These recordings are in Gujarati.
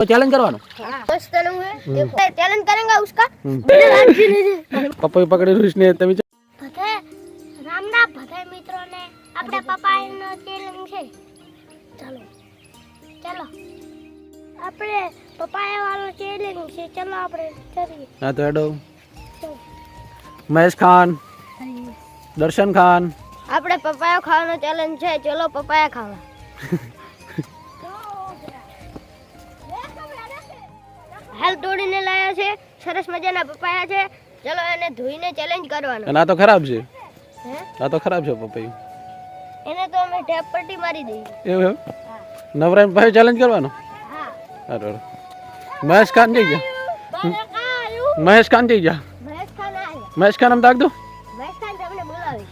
चैलेंज करवानो मस्त है देखो चैलेंज करेंगे उसका पप्पा पकड़े इसने તમે ભથે રામના ભથે મિત્રોને આપણે પપ્પાનો ચેલેન્જ છે ચાલો ચાલો આપણે પપ્પાએ વાળો ચેલેન્જ છે ચાલો આપણે કરીએ હા તો હેડો મહેશ ખાન દર્શન ખાન આપણે પપ્પાયો ખાવાનો ચેલેન્જ છે ચલો પપ્પાયા ખાવા હાલ તોડીને લાયા છે સરસ મજાના પપ્પાયા છે ચલો એને ધોઈને ચેલેન્જ કરવાનો અને આ તો ખરાબ છે હે આ તો ખરાબ છે પપ્પા એને તો અમે ટેપ પટ્ટી મારી દઈએ એવું નવરાન પાસે ચેલેન્જ કરવાનો હા અરે મહેશ ખાન જઈ જા મહેશ ખાન જઈ જા મહેશ ખાન આમ તાક દો મહેશ ખાન તમને બોલાવે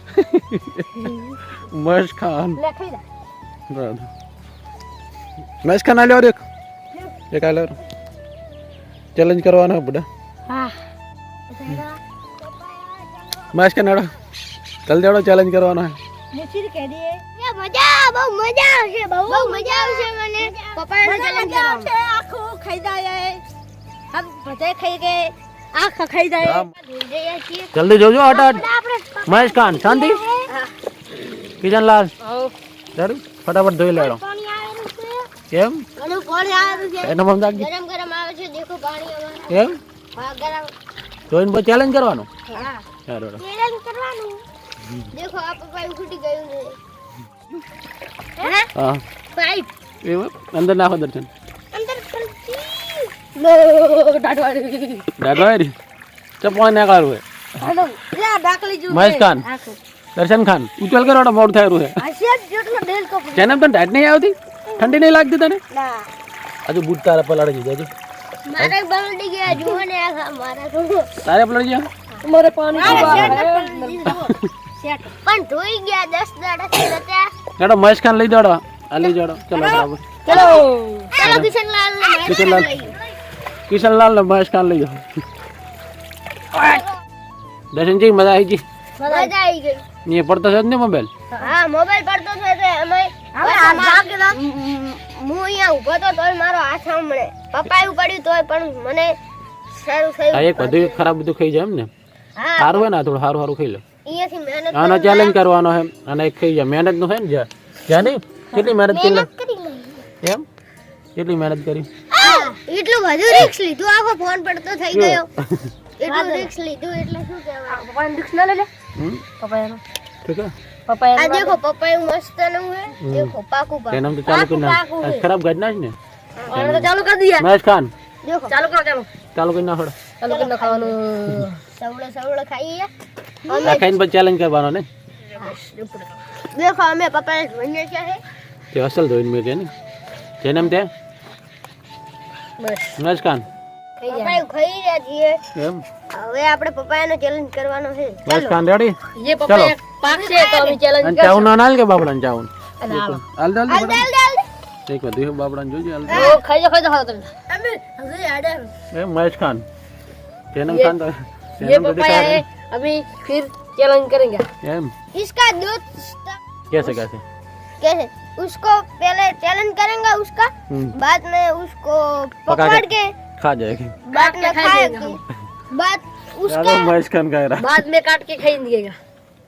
મહેશ ખાન લખી દે બરાબર મહેશ ખાન આલ્યો એક એક આલ્યો ચેલેન્જ કરવાનો બડા હા મહેશ ખાન આડો જલ્દી આડો ચેલેન્જ કરવાનો હે નિશિર કહી દે એ બહુ મજા આવશે બહુ મજા આવશે મને પપ્પાનો ચેલેન્જ કરવાનો છે આખો ખાઈ જાય હમ બધે ખાઈ ગયે આખો ખાઈ જાય જલ્દી જોજો હટ મહેશ ખાન શાંતિ કિશનલાલ ચાલ ફટાફટ ધોઈ લેડો પાણી આવેલું છે કેમ ઘણું પાણી આવેલું છે એનો મમ દાગી ગરમ ગરમ આવે છે દેખો પાણી અમારું કેમ હા ગરમ જોઈને પછી ચેલેન્જ કરવાનો હા ચાલો ચેલેન્જ કરવાનું દેખો આ પપ્પા ઉખટી ગયું છે હે હા પાઇપ એવું અંદર નાખો દર્શન અંદર ખલતી નો ડાડવાડી દાદવારી ચપવા ને કાળું હે હાલો લે ડાકલી જો મહેશ ખાન દર્શન ખાન ઉચલ કરો મોડ થાય રહ્યું હે આશિયા જેટલો ડેલ કો જેને તને ટાઈટ નહીં આવતી ઠંડી નહીં લાગતી તને ના હજુ બૂટ તારા પલાળી દીધા હજુ મારે બલડી ગયા જો ને આ મારા તો તારે પલાળી ગયા મારે પાણી પણ ધોઈ ગયા 10 દાડા થી હતા હેડો મહેશ ખાન લઈ જાડો આ લઈ જાડો ચલો બરાબર ચલો ચલો કિશનલાલ ને કિશનલાલ કિશનલાલ ને મહેશ ખાન લઈ જાઓ દર્શનજી મજા આવી ગઈ મજા આવી ગઈ ને પડતો છે જ ને મોબાઈલ હા મોબાઈલ પડતો છે તે અમે હું અહીંયા ઊભો તો તોય મારો હાથ સાંભળે પપ્પાએ પડ્યું તોય પણ મને સારું થયું આ એક બધું ખરાબ બધું ખાઈ જાય એમ ને હા સારું હોય ને થોડું સારું સારું ખાઈ લો અહીંયાથી મહેનત આનો ચેલેન્જ કરવાનો છે અને એક ખાઈ જાય મહેનત નું છે ને જ્યાં નહીં કેટલી મહેનત કરી લે કરી લઈ એમ કેટલી મહેનત કરી એટલું બધું રિસ્ક લીધું આખો ફોન પડતો થઈ ગયો એટલું રિસ્ક લીધું એટલે શું કહેવાય પપ્પાને રિસ્ક ના લે પપ્પાનો ઠીક હે પપ્પાએ આ દેખો પપ્પાએ મસ્ત નું હે દેખો પાકું એનામ તો ચાલુ કરી નાખ ખરાબ ગાડી નાખ ને પાકું તો ચાલુ કરી દિયા મહેશ ખાન દેખો ચાલુ કરો ચાલુ કરી નાખો ચાલુ કરી ખાવાનું સવળો ખાઈએ આ ખાઈને પછી ચેલેન્જ કરવાનો ને દેખો અમે પપ્પાને જોઈને છે તે અસલ ધોઈને મેં કે ને જેને એમ તે બસ મહેશ ખાન પપ્પાએ ખાઈ રહ્યા છીએ એમ હવે આપણે પપ્પાનો ચેલેન્જ કરવાનો છે મહેશ ખાન રેડી જે પપ્પાએ પાક છે તો અમે ચેલેન્જ અને ચાઉન ના નાલ કે બાબડાને ચાઉન હાલ દે હાલ એક વધુ બાબડાને જોજે હાલ ઓ ખાઈ જાઓ તમે અમે હવે આડે એ મહેશ ખાન જેને ખાન તો ये पपाया है अभी फिर चैलेंज करेंगे एम इसका दूध कैसे कैसे कैसे उसको पहले चैलेंज करेंगे उसका बाद में उसको पकड़ के खा जाएगी बाद में खाएगी बाद उसका महेश खान का रहा बाद में काट के खाई दिएगा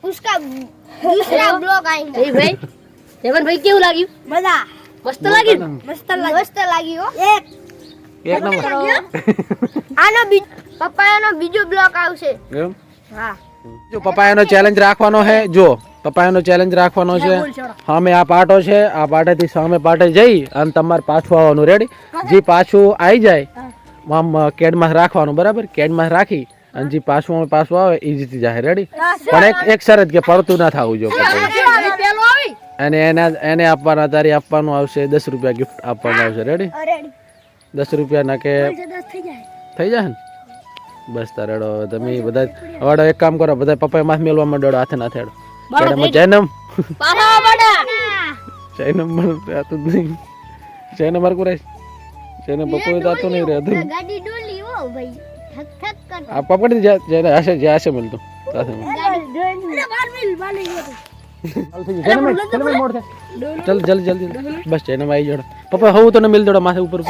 उसका दूसरा ब्लॉग आएगा नहीं भाई देवन भाई क्यों लगी मजा मस्त लगी मस्त लगी हो एक नंबर આનો પપ્પાનો બીજો બ્લોક આવશે એમ હા જો પપાયાનો ચેલેન્જ રાખવાનો છે જો પપાયાનો ચેલેન્જ રાખવાનો છે સામે આ પાટો છે આ પાટેથી સામે પાટે જઈ અને તમારે પાછું આવવાનું રેડી જે પાછું આવી જાય આમ કેડમાં રાખવાનું બરાબર કેડમાં રાખી અને જે પાછું આવે એ જીતી જાય રેડી પણ એક શરત કે પડતું ના થવું જો અને એને આપવાના તારી આપવાનું આવશે 10 રૂપિયા ગિફ્ટ આપવાનું આવશે રેડી 10 રૂપિયા ના કે થઈ જાય ને બસ તારેડો તમે બધા વાડો એક કામ કરો બધા પપ્પાએ માથ મેલવા માંડો હાથે ના થેડો જૈનમ આતું જ નહીં જૈનમ માર કુરાય જૈનમ પપ્પા તો આતું નહીં રહેતું ગાડી ડોલી હો ભાઈ થક થક કર આ પકડી જઈને હશે જે હશે મળતો સાથે ગાડી બાર મિલ બાલી ગયો चल जल्दी जल्दी बस जैनम आई जोड़ पापा हो तो न मिल जोड़ा माथे ऊपर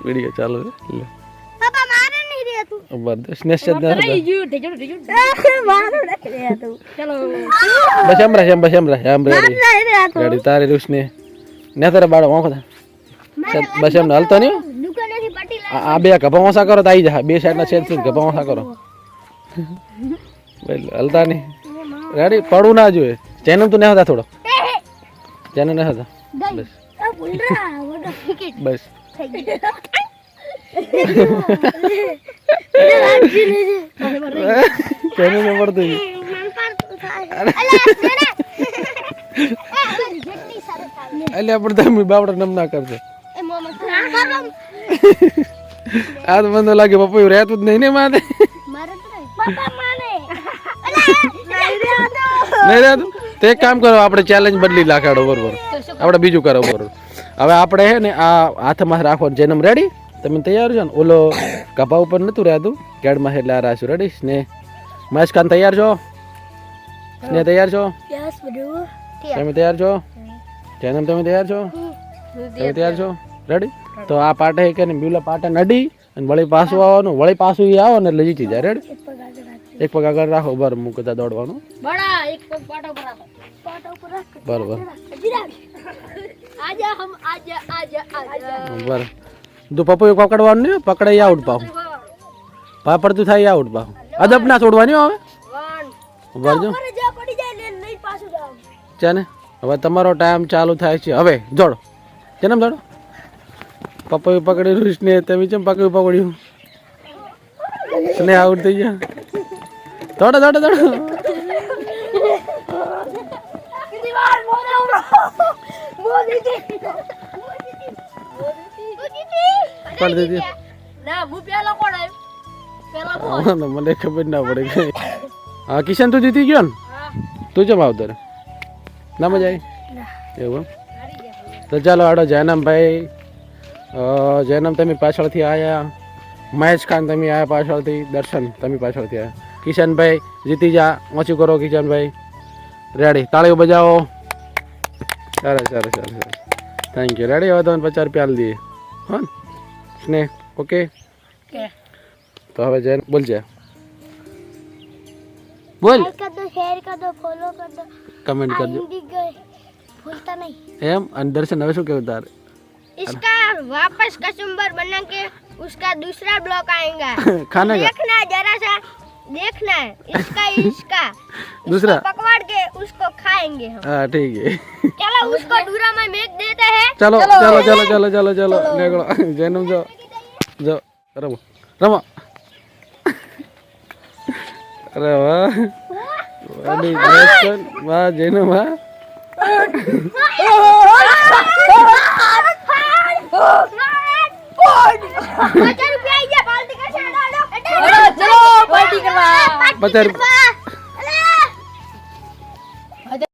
વિડિયો ચાલુ છે લે પાપા મારે નહીં રે તું બસ સ્નેહ છે મારો નથી રે તું ચલો બસ એમ રહે રેડી તારે રૂસને ને તારે બાળો વાંખો બસ એમ હલતો નહીં દુકાનેથી પટી આ બે કપા ઓછા કરો તો આવી જા બે સાઈડના છેદ છે કપા ઓછા કરો હલતા નહીં રેડી પડવું ના જોઈએ ચેનલ તું નહીં હતા થોડો ચેનલ નહીં હતા બસ ભૂલ રહા વડો ક્રિકેટ બસ થઈ ગઈ ચેનલ ને પડતું એટલે આપણે તમે બાપડા નમ ના કરશે આ તો મને લાગે પપ્પા રહેતું જ નહીં ને માથે નહીં રહેતું તો એક કામ કરો આપણે ચેલેન્જ બદલી નાખાડો બરોબર આપણે બીજું કરો બરોબર હવે આપણે હે ને આ હાથમાં રાખવાનું જન્મ રેડી તમે તૈયાર છો ને ઓલો કપા ઉપર નતું રહેતું કેડમાં એટલે આ રાખ્યું રેડી સ્નેહ મહેશખાન તૈયાર છો સ્નેહ તૈયાર છો તમે તૈયાર છો જન્મ તમે તૈયાર છો તમે તૈયાર છો રેડી તો આ પાટે કે ને બીલા પાટે નડી અને વળી પાછું આવવાનું વળી પાછું એ આવો ને એટલે જીતી જાય રેડી એક પગ આગળ રાખો બરાબર મૂકતા દોડવાનું બરોબર બરાબર તું પપ્પુ પકડવાનું નહીં પકડાઈ આઉટ પાવ પાપડતું થાય આઉટ પાવ અદબ ના છોડવાની હવે બરજો છે ને હવે તમારો ટાઈમ ચાલુ થાય છે હવે જોડો કેમ જોડો પપ્પા પકડ્યું સ્નેહ તમે કેમ પકડ્યું સ્નેહ આઉટ થઈ ગયા દોડો દોડો દોડો પડ દીધી મને ખબર ના પડે હા કિશન તું જીતી ગયો ને તું કેમ આવતો રે ના મજા આવી એવું તો ચાલો આડો જયનામભાઈ જયનામ તમે પાછળથી આવ્યા મહેશ ખાન તમે આવ્યા પાછળથી દર્શન તમે પાછળથી આવ્યા કિશનભાઈ જીતી જા ઓછું કરો કિશનભાઈ રેડી તાળીઓ બજાવો સરસ સરસ સરસ સરસ થેન્ક યુ રેડી હવે તમને 50 રૂપિયા દઈએ હા સ્નેહ ઓકે તો હવે જય બોલજે બોલ कर दो शेयर कर दो फॉलो कर दो कमेंट करजो भूलता नहीं एम અને દર્શન હવે શું કેવું તારે इसका वापस कचुम्बर बना के उसका दूसरा ब्लॉक आएगा खाने का देखना जरा सा देखना है इसका इसका दूसरा पकवाड़ के उसको खाएंगे हम हाँ ठीक है चलो उसको डूरा में मेक देते हैं चलो चलो चलो चलो चलो चलो निकलो जैनम जाओ जाओ रमो रमो अरे वाह वाली दर्शन वाह जैनम वाह ₹50 पार्टी का चलो पार्टी करवा 50